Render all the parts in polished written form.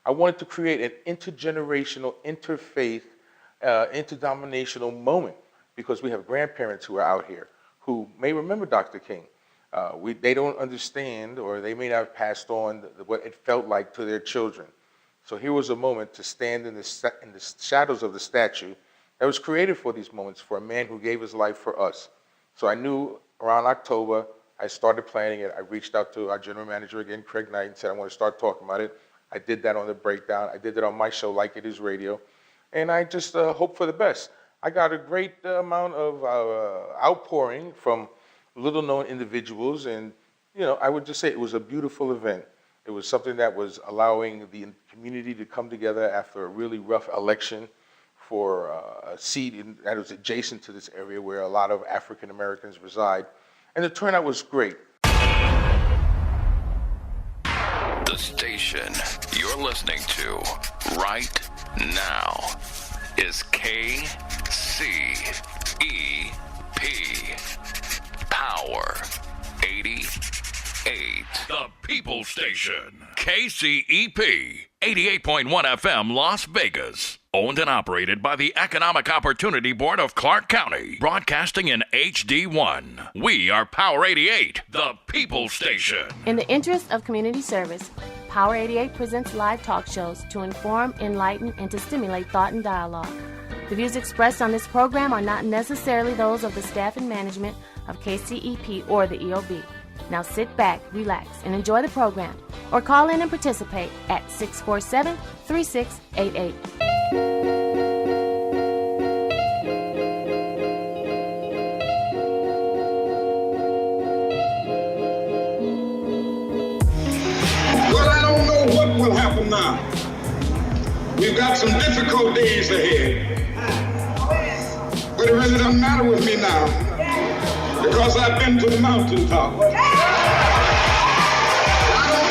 I wanted to create an intergenerational, interfaith, interdenominational moment, because we have grandparents who are out here who may remember Dr. King. They don't understand, or they may not have passed on what it felt like to their children. So here was a moment to stand in the shadows of the statue that was created for these moments, for a man who gave his life for us. So I knew around October, I started planning it. I reached out to our general manager again, Craig Knight, and said, I want to start talking about it. I did that on the breakdown. I did it on my show, Like It Is Radio. And I just hope for the best. I got a great amount of outpouring from little-known individuals, and I would just say it was a beautiful event. It was something that was allowing the community to come together after a really rough election for a seat that was adjacent to this area where a lot of African Americans reside. And the turnout was great. The station you're listening to right now is KCEP Power 88. The People Station. KCEP 88.1 FM Las Vegas. Owned and operated by the Economic Opportunity Board of Clark County. Broadcasting in HD1. We are Power 88, the People Station. In the interest of community service, Power 88 presents live talk shows to inform, enlighten, and to stimulate thought and dialogue. The views expressed on this program are not necessarily those of the staff and management of KCEP or the EOB. Now sit back, relax, and enjoy the program, or call in and participate at 647-3688. Well, I don't know what will happen now. We've got some difficult days ahead. But it really doesn't matter with me now, because I've been to the mountaintop. I don't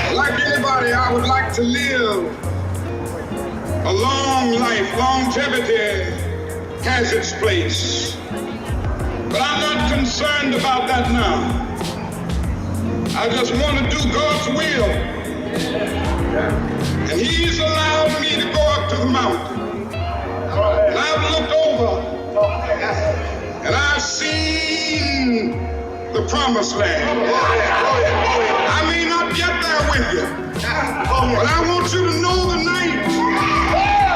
mind. Like anybody, I would like to live a long life. Longevity has its place. But I'm not concerned about that now. I just want to do God's will. And He's allowed me to go up to the mountain. And I've looked over, and I've seen the promised land. I may not get there with you, but I want you to know tonight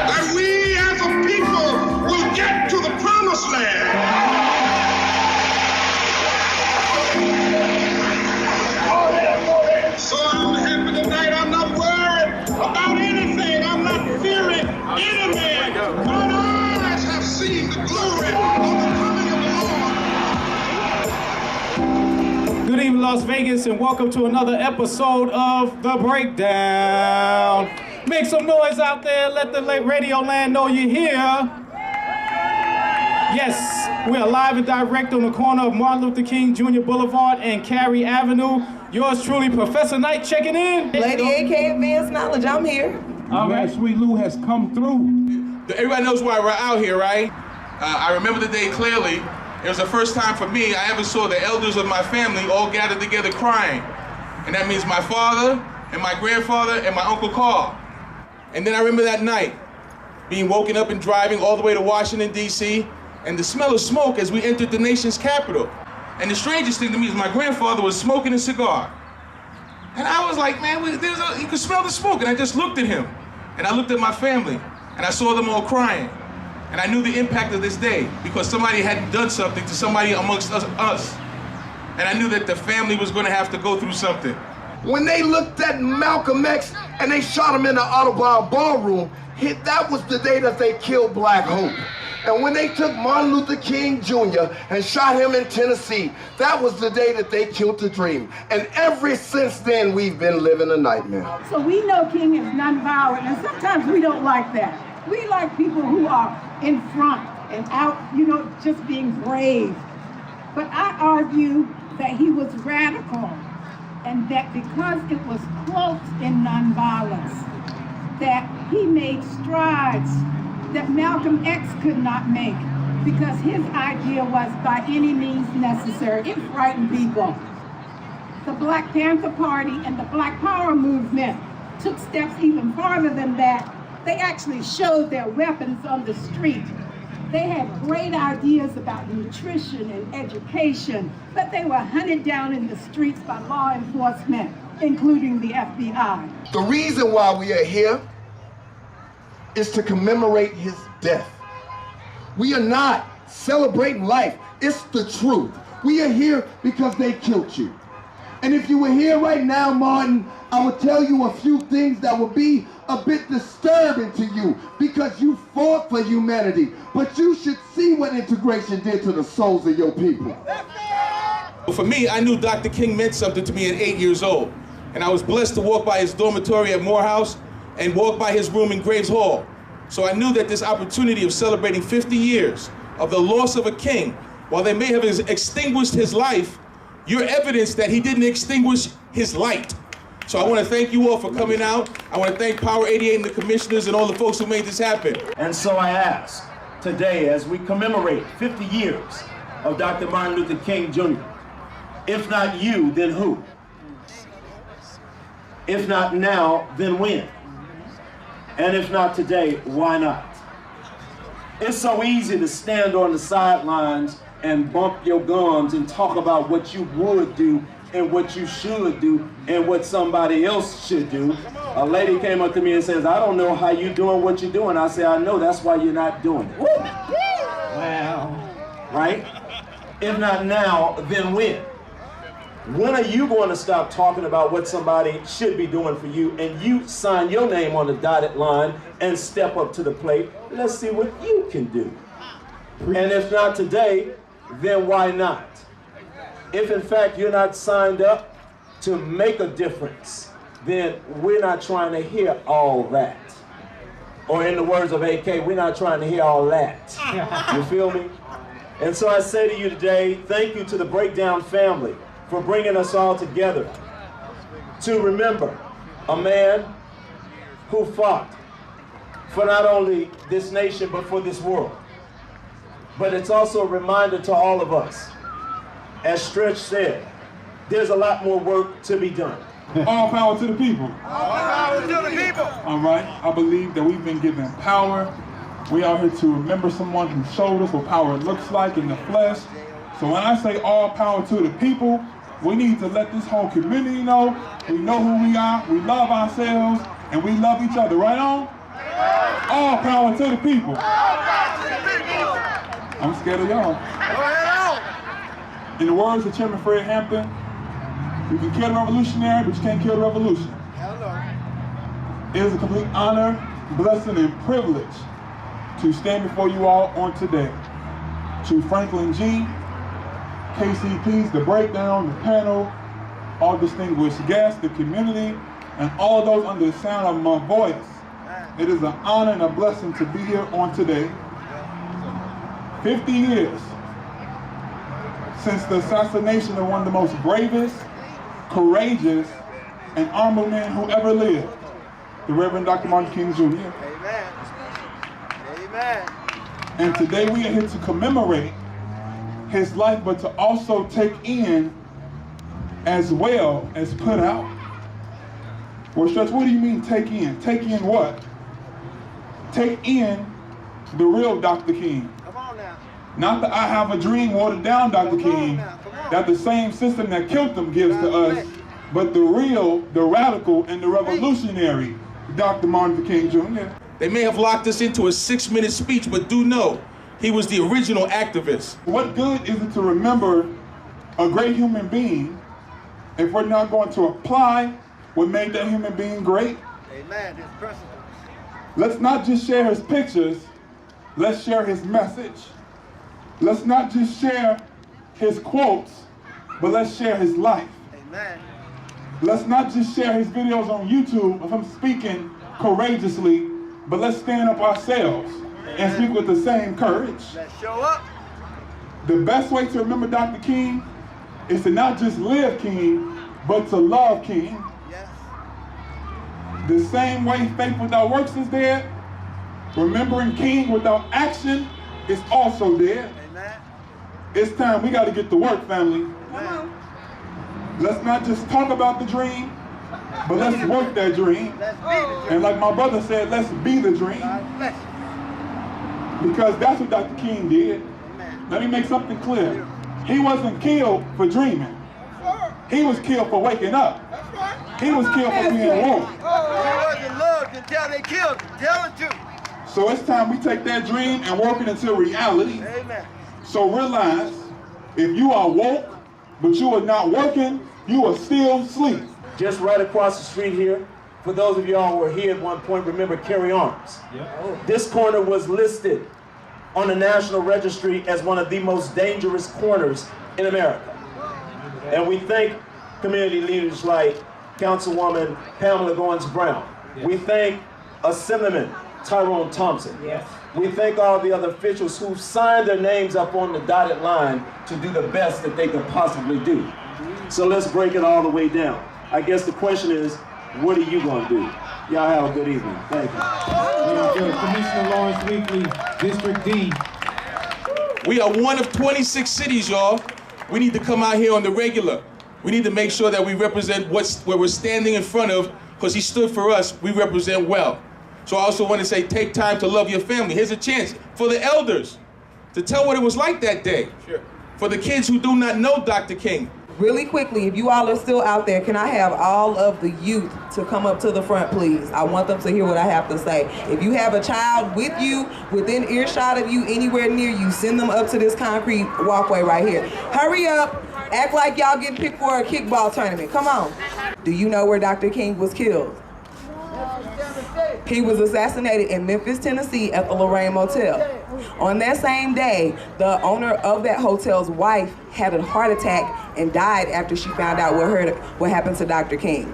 that we as a people will get to the promised land. So I'm happy tonight. I'm not worried about anything. I'm not fearing any man. Mine eyes have seen the glory of the coming of the Lord. Good evening, Las Vegas, and welcome to another episode of The Breakdown. Make some noise out there. Let the radio land know you're here. Yes, we are live and direct on the corner of Martin Luther King Jr. Boulevard and Cary Avenue. Yours truly, Professor Knight, checking in. Lady AK Advanced Knowledge, I'm here. All right, Sweet Lou has come through. Everybody knows why we're out here, right? I remember the day clearly. It was the first time for me I ever saw the elders of my family all gathered together crying. And that means my father and my grandfather and my Uncle Carl. And then I remember that night, being woken up and driving all the way to Washington, D.C., and the smell of smoke as we entered the nation's capital. And the strangest thing to me is my grandfather was smoking a cigar. And I was like, man, you could smell the smoke. And I just looked at him. And I looked at my family. And I saw them all crying. And I knew the impact of this day because somebody had done something to somebody amongst us. And I knew that the family was going to have to go through something. When they looked at Malcolm X and they shot him in the Audubon ballroom, that was the day that they killed Black Hope. And when they took Martin Luther King Jr. and shot him in Tennessee, that was the day that they killed the dream. And ever since then, we've been living a nightmare. So we know King is nonviolent, and sometimes we don't like that. We like people who are in front and out, just being brave. But I argue that he was radical, and that because it was cloaked in nonviolence, that he made strides that Malcolm X could not make, because his idea was by any means necessary. It frightened people. The Black Panther Party and the Black Power movement took steps even farther than that. They actually showed their weapons on the street. They had great ideas about nutrition and education, but they were hunted down in the streets by law enforcement, including the FBI. The reason why we are here is to commemorate his death. We are not celebrating life. It's the truth. We are here because they killed you. And if you were here right now, Martin, I would tell you a few things that would be a bit disturbing to you because you fought for humanity. But you should see what integration did to the souls of your people. For me, I knew Dr. King meant something to me at 8 years old. And I was blessed to walk by his dormitory at Morehouse and walk by his room in Graves Hall. So I knew that this opportunity of celebrating 50 years of the loss of a king, while they may have extinguished his life, you're evidence that he didn't extinguish his light. So I want to thank you all for coming out. I want to thank Power 88 and the commissioners and all the folks who made this happen. And so I ask today, as we commemorate 50 years of Dr. Martin Luther King Jr., if not you, then who? If not now, then when? And if not today, why not? It's so easy to stand on the sidelines and bump your gums and talk about what you would do and what you should do and what somebody else should do. A lady came up to me and says, I don't know how you doing what you're doing. I say, I know, that's why you're not doing it. Wow. Right? If not now, then when? When are you going to stop talking about what somebody should be doing for you and you sign your name on the dotted line and step up to the plate? Let's see what you can do. And if not today, then why not? If in fact you're not signed up to make a difference, then we're not trying to hear all that. Or in the words of AK, we're not trying to hear all that. You feel me? And so I say to you today, thank you to the Breakdown family for bringing us all together to remember a man who fought for not only this nation, but for this world. But it's also a reminder to all of us, as Stretch said, there's a lot more work to be done. All power to the people. All power to the people. All right, I believe that we've been given power. We are here to remember someone who showed us what power looks like in the flesh. So when I say all power to the people, we need to let this whole community know we know who we are, we love ourselves, and we love each other. Right on? All power to the people. I'm scared of y'all. In the words of Chairman Fred Hampton, you can kill the revolutionary, but you can't kill the revolution. It is a complete honor, blessing, and privilege to stand before you all on today. To Franklyn G, KCP's, the Breakdown, the panel, all distinguished guests, the community, and all those under the sound of my voice. It is an honor and a blessing to be here on today. 50 years since the assassination of one of the most bravest, courageous, and honorable men who ever lived, the Reverend Dr. Martin King Jr. Amen. Amen. And today we are here to commemorate his life, but to also take in as well as put out. Well, Stretch, what do you mean take in? Take in what? Take in the real Dr. King. Come on now. Not the I Have a Dream watered down Dr. King that the same system that killed him gives to us, but the real, the radical, and the revolutionary Dr. Martin Luther King Jr. They may have locked us into a 6-minute speech, but do know he was the original activist. What good is it to remember a great human being if we're not going to apply what made that human being great? Amen. His principles. Let's not just share his pictures, let's share his message. Let's not just share his quotes, but let's share his life. Amen. Let's not just share his videos on YouTube of him speaking courageously, but let's stand up ourselves and speak with the same courage. Let's show up. The best way to remember Dr. King is to not just live King, but to love King. Yes. The same way faith without works is dead, remembering King without action is also dead. Amen. It's time we got to get to work, family. Amen. let's not just talk about the dream, but let's work that dream. And like my brother said, let's be the dream. Because that's what Dr. King did. Let me make something clear. He wasn't killed for dreaming. He was killed for waking up. He was killed for being woke. He wasn't loved until they killed him. Tell the truth. So it's time we take that dream and work it into reality. Amen. So realize, if you are woke, but you are not working, you are still asleep. Just right across the street here, for those of y'all who were here at one point, remember Carry Arms. This corner was listed on the National Registry as one of the most dangerous corners in America. And we thank community leaders like Councilwoman Pamela Goins-Brown. We thank Assemblyman Tyrone Thompson. We thank all the other officials who signed their names up on the dotted line to do the best that they could possibly do. So let's break it all the way down. I guess the question is, what are you going to do? Y'all have a good evening. Thank you. Commissioner Lawrence Weekly, District D. We are one of 26 cities, y'all. We need to come out here on the regular. We need to make sure that we represent what we're standing in front of, because he stood for us. We represent well. So I also want to say, take time to love your family. Here's a chance for the elders to tell what it was like that day. Sure. For the kids who do not know Dr. King. Really quickly, if you all are still out there, can I have all of the youth to come up to the front, please? I want them to hear what I have to say. If you have a child with you, within earshot of you, anywhere near you, send them up to this concrete walkway right here. Hurry up. Act like y'all getting picked for a kickball tournament. Come on. Do you know where Dr. King was killed? He was assassinated in Memphis, Tennessee at the Lorraine Motel. On that same day, the owner of that hotel's wife had a heart attack and died after she found out what happened to Dr. King.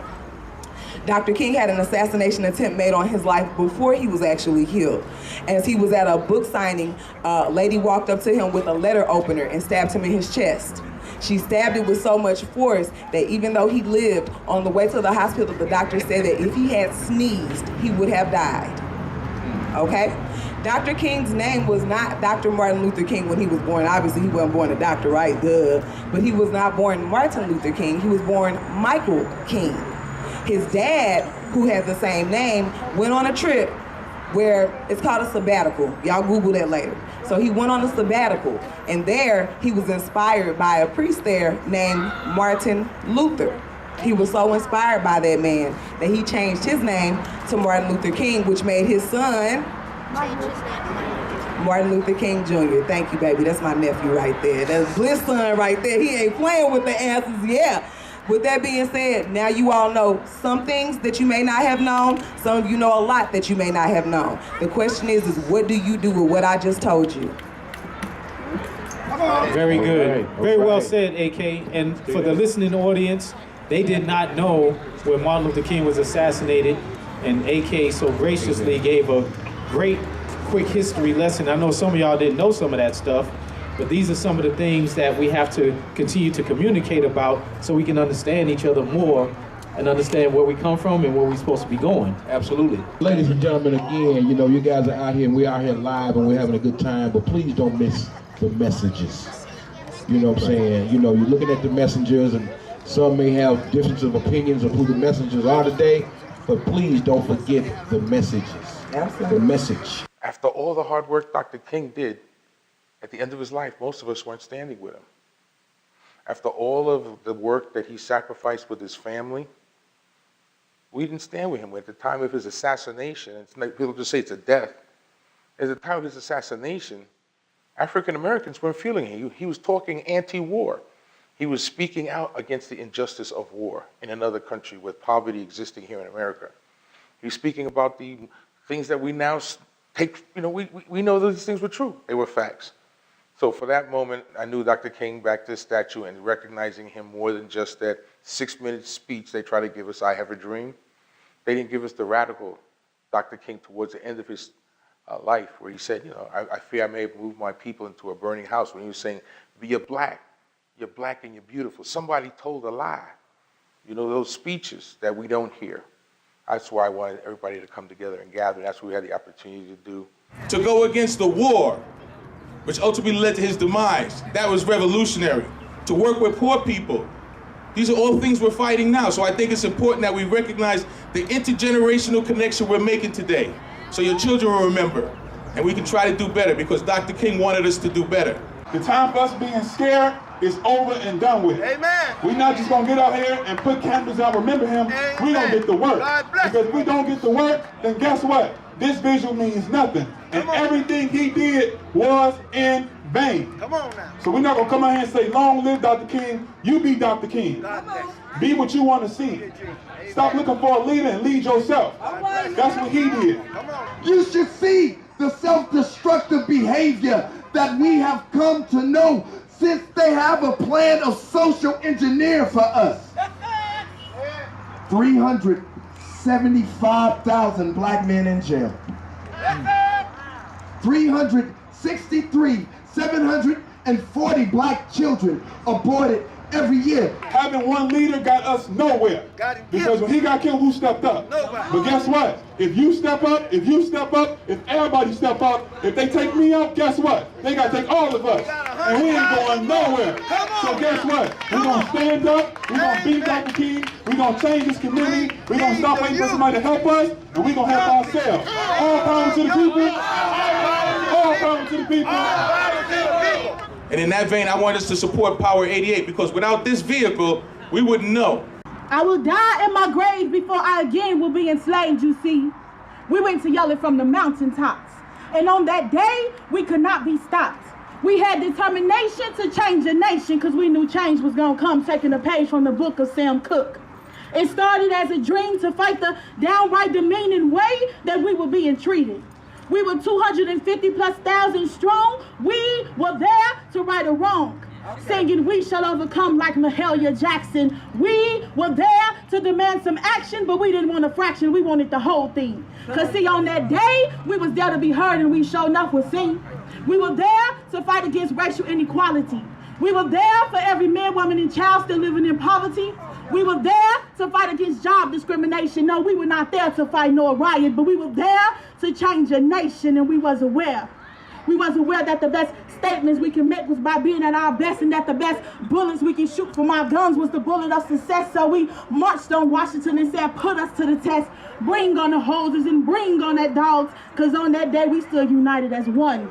Dr. King had an assassination attempt made on his life before he was actually killed. As he was at a book signing, a lady walked up to him with a letter opener and stabbed him in his chest. She stabbed it with so much force that even though he lived, on the way to the hospital, the doctor said that if he had sneezed, he would have died. Okay? Dr. King's name was not Dr. Martin Luther King when he was born. Obviously, he wasn't born a doctor, right? Duh. But he was not born Martin Luther King. He was born Michael King. His dad, who had the same name, went on a trip where it's called a sabbatical. Y'all Google that later. So he went on a sabbatical, and there he was inspired by a priest there named Martin Luther. He was so inspired by that man that he changed his name to Martin Luther King, which made his son Martin Luther King Jr. Thank you, baby. That's my nephew right there. That's Bliss' son right there. He ain't playing with the answers, yeah. With that being said, now you all know some things that you may not have known. Some of you know a lot that you may not have known. The question is what do you do with what I just told you? Very good. Very well said, AK. And for the listening audience, they did not know where Martin Luther King was assassinated, and AK so graciously gave a great quick history lesson. I know some of y'all didn't know some of that stuff, but these are some of the things that we have to continue to communicate about so we can understand each other more and understand where we come from and where we're supposed to be going. Absolutely. Ladies and gentlemen, again, you know, you guys are out here and we're out here live and we're having a good time, but please don't miss the messages. You know what I'm saying? You know, you're looking at the messengers and some may have difference of opinions of who the messengers are today, but please don't forget the messages. Absolutely. The message. After all the hard work Dr. King did, at the end of his life, most of us weren't standing with him. After all of the work that he sacrificed with his family, we didn't stand with him. At the time of his assassination, it's like people just say it's a death. At the time of his assassination, African Americans weren't feeling it. He was talking anti-war. He was speaking out against the injustice of war in another country with poverty existing here in America. He was speaking about the things that we now take, you know, we know those things were true. They were facts. So for that moment, I knew Dr. King back to the statue and recognizing him more than just that 6-minute speech they try to give us, I have a dream. They didn't give us the radical Dr. King towards the end of his life where he said, you know, I fear I may have moved my people into a burning house, when he was saying, you're black and you're beautiful. Somebody told a lie. You know, those speeches that we don't hear. That's why I wanted everybody to come together and gather. That's what we had the opportunity to do. To go against the war, which ultimately led to his demise. That was revolutionary. To work with poor people, These are all things we're fighting now. So I think it's important that we recognize the intergenerational connection we're making today. So your children will remember. And we can try to do better because Dr. King wanted us to do better. The time for us being scared is over and done with. Amen. We're not just gonna get out here and put candles out, remember him. Amen. We're gonna get to work. God bless because if we don't get to work, then guess what? This visual means nothing. And everything he did was in vain. Come on now. So we're not gonna come out here and say, long live Dr. King. You be Dr. King. God bless. Be what you want to see. Stop looking for a leader and lead yourself. That's what he did. You should see the self-destructive behavior that we have come to know since they have a plan of social engineer for us. 375,000 black men in jail. 740 black children aborted every year. Having one leader got us nowhere. Because when he got killed, who stepped up? Nobody. But guess what? If you step up, if everybody step up, if they take me out, guess what? They got to take all of us. And we ain't going nowhere. So guess what? We're going to stand up, we're going to beat Dr. King, we're going to change this community, we're going to stop waiting for somebody to help us, and we're going to help ourselves. All power to the people. All power to the people. And in that vein, I want us to support Power 88 because without this vehicle, we wouldn't know. I will die in my grave before I again will be enslaved, you see. We went to yell it from the mountaintops. And on that day, we could not be stopped. We had determination to change the nation because we knew change was going to come, taking a page from the book of Sam Cooke. It started as a dream to fight the downright demeaning way that we were being treated. We were 250,000+ strong. We were there to right a wrong. Singing, we shall overcome like Mahalia Jackson. We were there to demand some action, but we didn't want a fraction. We wanted the whole thing. Because see, on that day, we was there to be heard and we sure enough was seen. We were there to fight against racial inequality. We were there for every man, woman, and child still living in poverty. We were there to fight against job discrimination. No, we were not there to fight nor riot, but we were there to change a nation, and we was aware. We was aware that the best statements we can make was by being at our best, and that the best bullets we can shoot from our guns was the bullet of success. So we marched on Washington and said, put us to the test. Bring on the hoses and bring on that dogs, because on that day we stood united as one.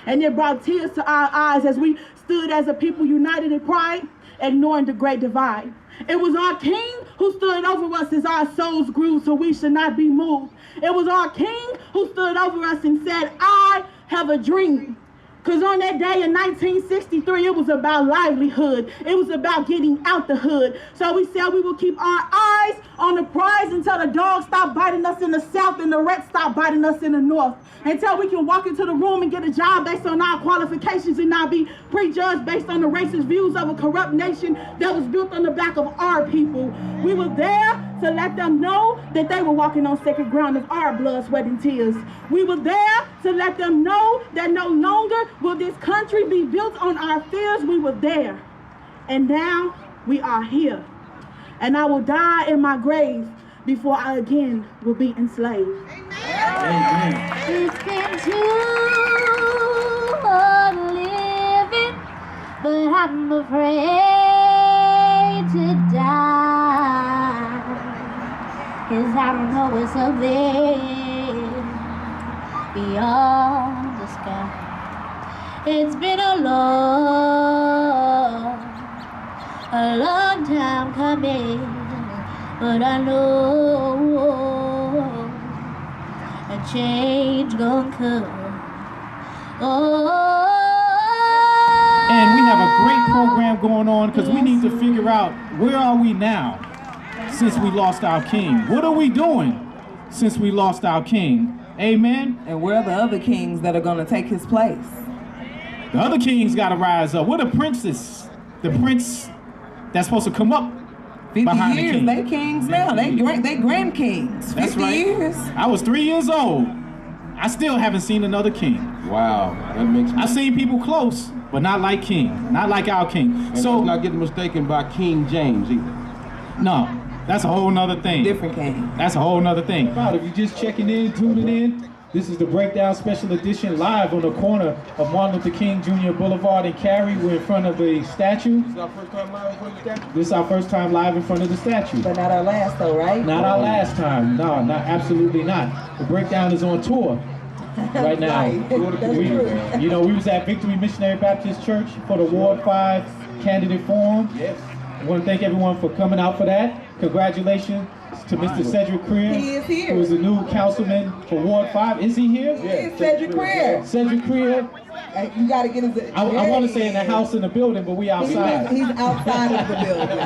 And it brought tears to our eyes as we stood as a people united in pride, ignoring the great divide. It was our King who stood over us as our souls grew, so we should not be moved. It was our King who stood over us and said, I have a dream. Because on that day in 1963, it was about livelihood. It was about getting out the hood. So we said we will keep our eyes on the prize until the dogs stop biting us in the south and the rats stop biting us in the north. Until we can walk into the room and get a job based on our qualifications and not be prejudged based on the racist views of a corrupt nation that was built on the back of our people. We were there to let them know that they were walking on sacred ground of our blood, sweat, and tears. We were there to let them know that no longer will this country be built on our fears. We were there. And now we are here. And I will die in my grave before I again will be enslaved. Amen. It's been too hard living, but I'm afraid to die. 'Cause I don't know what's up there beyond the sky. It's been a long time coming, but I know a change gonna come. Oh. And we have a great program going on because we need to figure out where are we now since we lost our king. What are we doing since we lost our king? Amen. And where are the other kings that are going to take his place? The other kings got to rise up. Where the princes? The prince that's supposed to come up 50 behind years, the king. they kings now. They grand kings. 50 That's right. years. I was 3 years old. I still haven't seen another king. Wow, that makes me... I've seen people close, but not like king. Not like our king. And so let's not get mistaken by King James either. No, that's a whole nother thing. Different king. That's a whole nother thing. If you're just checking in, tuning in, This is the Breakdown Special Edition live on the corner of Martin Luther King Jr. Boulevard and Cary. We're in front of the statue. This is our first time live in front of the statue? This is our first time live in front of the statue. But not our last though, right? Not our last time. No, absolutely not. The Breakdown is on tour right now. Right. That's true. You know, we was at Victory Missionary Baptist Church for the Ward 5 Candidate Forum. Yes. I want to thank everyone for coming out for that. Congratulations to Mr. Cedric Creer. He is here. Who is the new councilman for Ward 5. Is he here? Yes, Cedric Creer. Cedric Creer. You got to get his... I want to say in the house in the building, but we outside. He's outside of the building.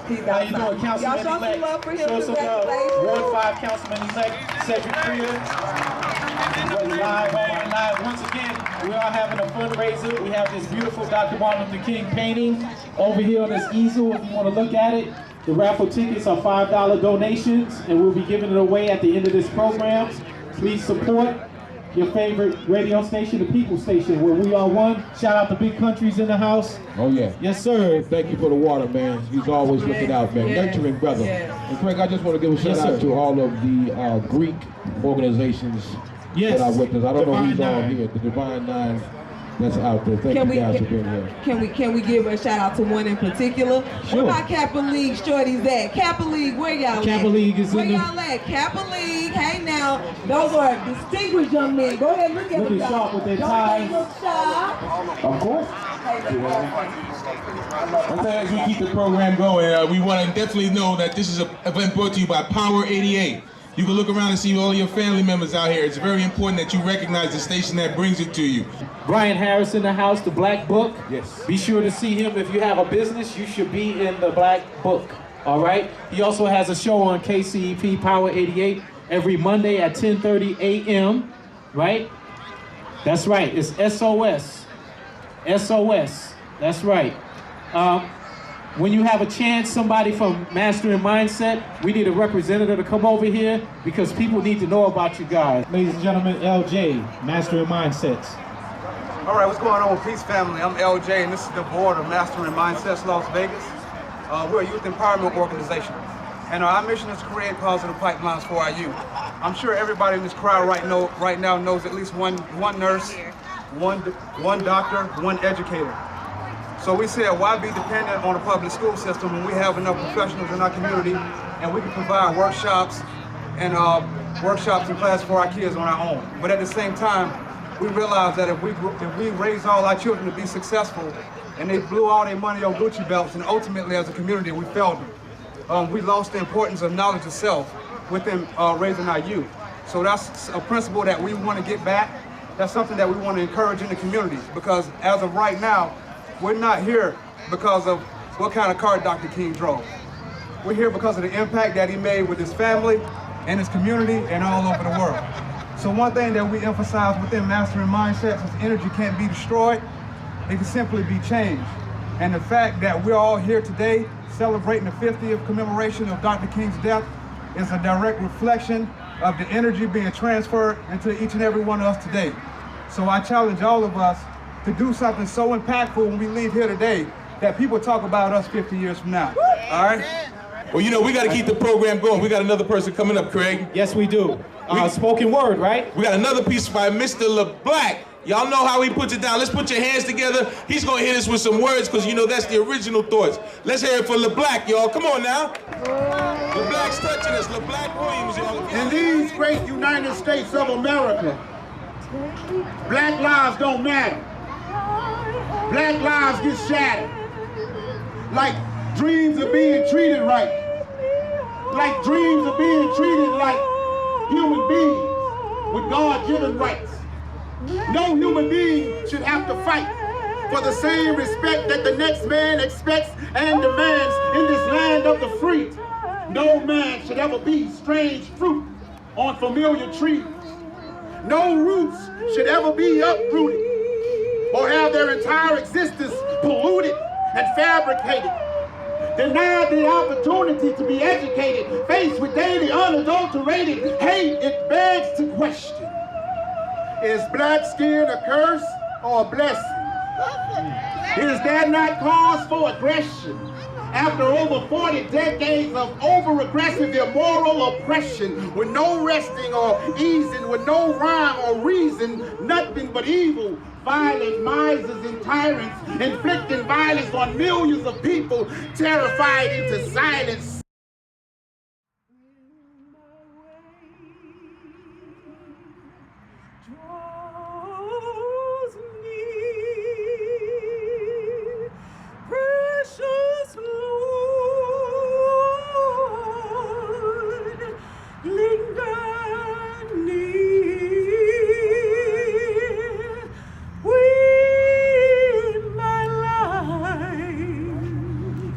He's How you doing, Councilman-elect? Y'all show some love for him. Show some love. Ward 5 Councilman-elect Cedric Creer. Live. Once again, we are having a fundraiser. We have this beautiful Dr. Martin Luther King painting over here on this easel if you want to look at it. The raffle tickets are $5 donations, and we'll be giving it away at the end of this program. Please support your favorite radio station, the People Station, where we are one. Shout out to Big Countries in the house. Oh, yeah. Yes, sir. Thank you for the water, man. He's always looking out, man. Nurturing brother. And Craig, I just want to give a shout out to all of the Greek organizations that are with us. I don't know who's all here. The Divine Nine that's out there. Thank you guys for being here. Can we give a shout out to one in particular? Sure. Where my Kappa League shorties at? Kappa League, where y'all at? Kappa League is where in the... y'all at? Kappa League, hey now. Those are distinguished young men. Go ahead, look at them. Looking sharp with their ties. Of course. As we keep the program going, we want to definitely know that this is an event brought to you by Power 88. You can look around and see all your family members out here. It's very important that you recognize the station that brings it to you. Brian Harris in the house, the Black Book. Yes. Be sure to see him. If you have a business, you should be in the Black Book. All right? He also has a show on KCEP Power 88 every Monday at 10:30 a.m. Right? That's right. It's SOS. SOS. That's right. When you have a chance, somebody from Mastering Mindset, we need a representative to come over here because people need to know about you guys. Ladies and gentlemen, LJ, Mastering Mindsets. All right, what's going on, Peace Family? I'm LJ, and this is the board of Mastering Mindsets Las Vegas. We're a youth empowerment organization, and our mission is to create positive pipelines for our youth. I'm sure everybody in this crowd right now knows at least one nurse, one doctor, one educator. So we said, why be dependent on a public school system when we have enough professionals in our community and we can provide workshops and classes for our kids on our own. But at the same time, we realize that if we raise all our children to be successful and they blew all their money on Gucci belts, and ultimately as a community we failed them. We lost the importance of knowledge of self within raising our youth. So that's a principle that we want to get back. That's something that we want to encourage in the communities, because as of right now, we're not here because of what kind of car Dr. King drove. We're here because of the impact that he made with his family and his community and all over the world. So one thing that we emphasize within Mastering Mindsets is energy can't be destroyed, it can simply be changed. And the fact that we're all here today celebrating the 50th commemoration of Dr. King's death is a direct reflection of the energy being transferred into each and every one of us today. So I challenge all of us to do something so impactful when we leave here today that people talk about us 50 years from now. All right? Well, you know, we got to keep the program going. We got another person coming up, Craig. Yes, we do. Spoken word, right? We got another piece by Mr. LeBlack. Y'all know how he puts it down. Let's put your hands together. He's going to hit us with some words because, you know, that's the original thoughts. Let's hear it for LeBlack, y'all. Come on now. LeBlack's touching us. LeBlack Williams, y'all. In these great United States of America, black lives don't matter. Black lives get shattered. Like dreams are being treated right. Like dreams are being treated like human beings with God-given rights. No human being should have to fight for the same respect that the next man expects and demands in this land of the free. No man should ever be strange fruit on familiar trees. No roots should ever be uprooted or have their entire existence polluted and fabricated. Denied the opportunity to be educated, faced with daily unadulterated hate, it begs to question. Is black skin a curse or a blessing? Is that not cause for aggression? After over 40 decades of over-aggressive immoral oppression, with no resting or easing, with no rhyme or reason, nothing but evil, violent misers and tyrants, inflicting violence on millions of people, terrified into silence. Precious Lord, linger near with my life.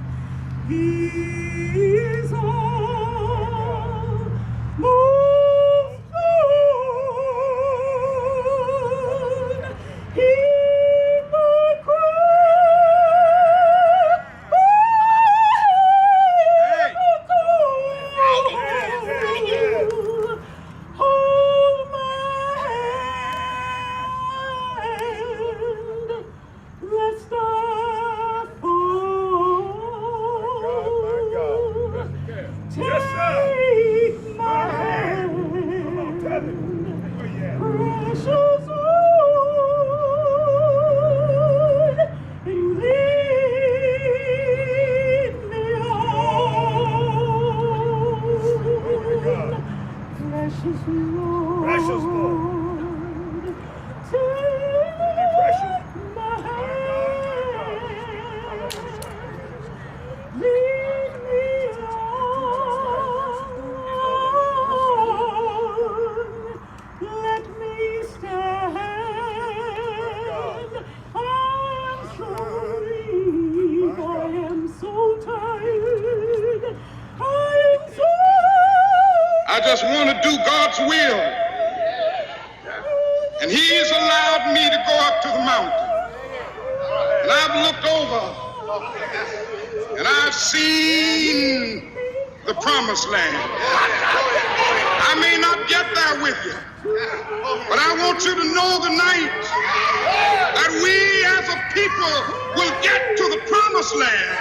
He is almost gone. Hear my cry. Hold my hand, lest I fall. Take my hand, precious Lord, and lead me on. Precious Lord, take my hand, lead me on, let me stand. I am so weak, I am so tired, I am so. I just want to do God's will. And He's allowed me to go up to the mountain. And I've looked over and I've seen the promised land. I may not get there with you, but I want you to know tonight that we as a people will get to the promised land.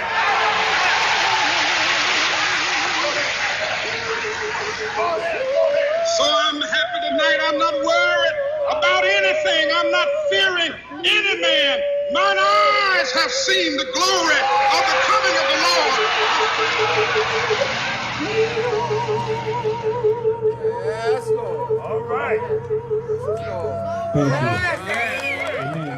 So I'm happy tonight. I'm not worried about anything. I'm not fearing any man. Mine eyes have seen the glory of the coming of the Lord. Yes, Lord. All right. Thank you. Amen.